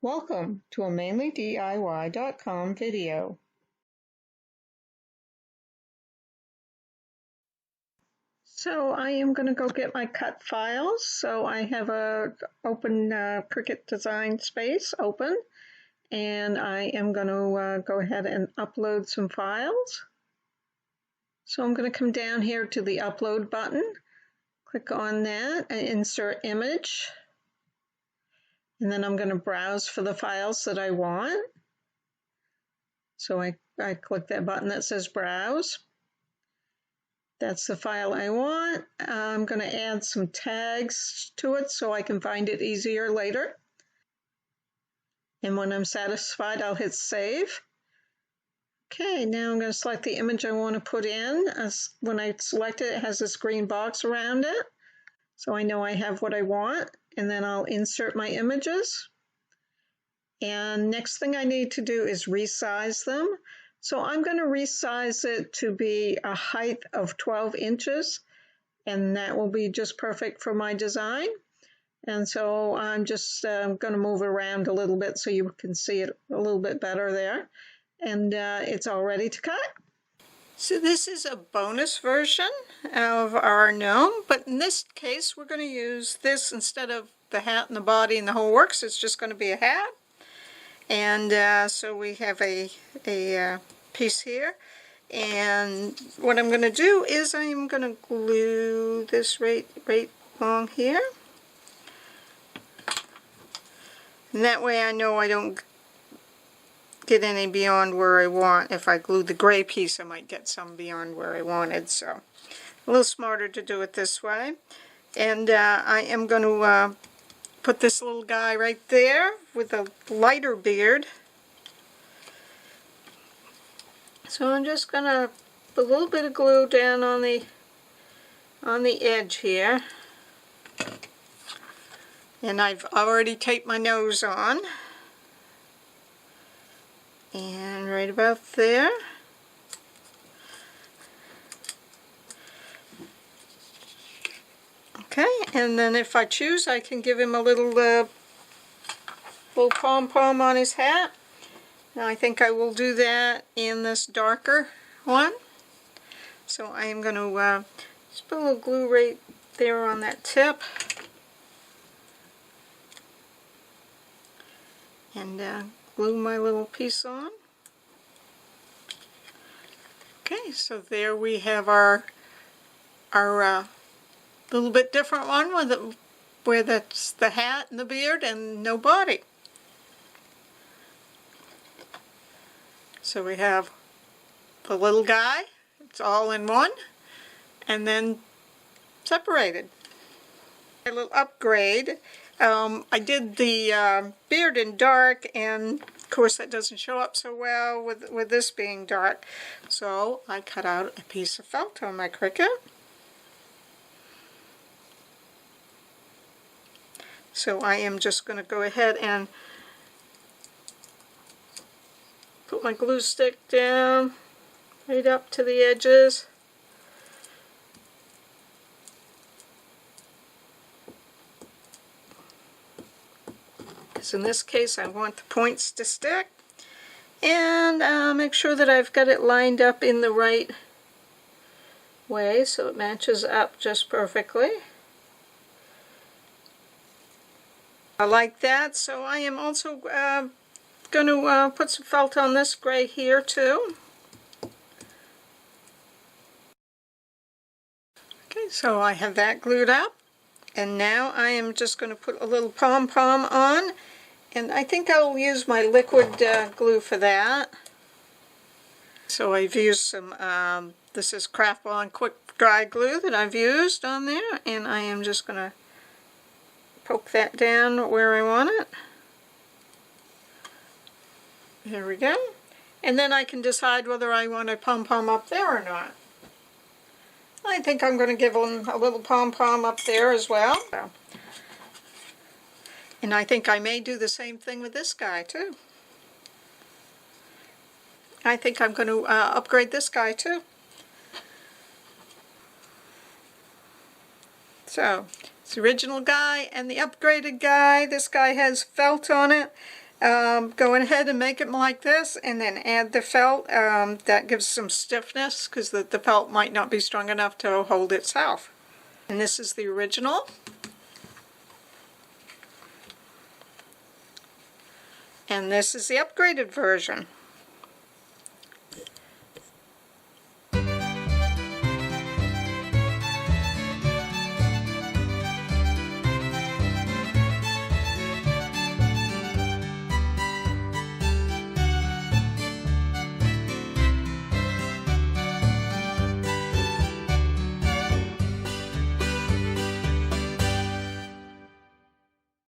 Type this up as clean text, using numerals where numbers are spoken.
Welcome to a MainelyDIY.com video. So I am going to go get my cut files. So I have a open Cricut design space open, and I am going to go ahead and upload some files. So I'm going to come down here to the upload button, click on that and insert image. And then I'm going to browse for the files that I want. So I click that button that says browse. That's the file I want. I'm going to add some tags to it so I can find it easier later. And when I'm satisfied, I'll hit save. Okay, now I'm going to select the image I want to put in. When I select it, it has this green box around it. So I know I have what I want. And then I'll insert my images. And next thing I need to do is resize them. So I'm going to resize it to be a height of 12 inches, and that will be just perfect for my design. And so I'm just going to move it around a little bit so you can see it a little bit better there. And it's all ready to cut. So this is a bonus version of our gnome, but in this case we're going to use this instead of the hat and the body and the whole works. It's just going to be a hat. And so we have a piece here, and what I'm going to do is I'm going to glue this right along here, and that way I know I don't get any beyond where I want. If I glue the gray piece, I might get some beyond where I wanted, so a little smarter to do it this way. And I am going to put this little guy right there with a lighter beard. So I'm just going to put a little bit of glue down on the edge here. And I've already taped my nose on. And right about there. Okay, and then if I choose, I can give him a little pom-pom on his hat. Now I think I will do that in this darker one. So I am going to just put a little glue right there on that tip. And glue my little piece on. Okay, so there we have our little bit different one with where that's the hat and the beard and no body. So we have the little guy, it's all in one, and then separated. A little upgrade. I did the beard in dark, and of course that doesn't show up so well with this being dark. So I cut out a piece of felt on my Cricut. So I am just going to go ahead and put my glue stick down right up to the edges. Because in this case I want the points to stick. And make sure that I've got it lined up in the right way so it matches up just perfectly. I like that. So I am also going to put some felt on this gray here too. Okay, so I have that glued up, and now I am just going to put a little pom-pom on, and I think I'll use my liquid glue for that. So I've used some, this is Craft Bond Quick Dry Glue that I've used on there, and I am just going to poke that down where I want it. There we go. And then I can decide whether I want a pom-pom up there or not. I think I'm going to give them a little pom-pom up there as well. And I think I may do the same thing with this guy too. I think I'm going to upgrade this guy too. So, it's the original guy and the upgraded guy. This guy has felt on it. go ahead and make it like this, and then add the felt. That gives some stiffness because the felt might not be strong enough to hold itself. And this is the original. And this is the upgraded version.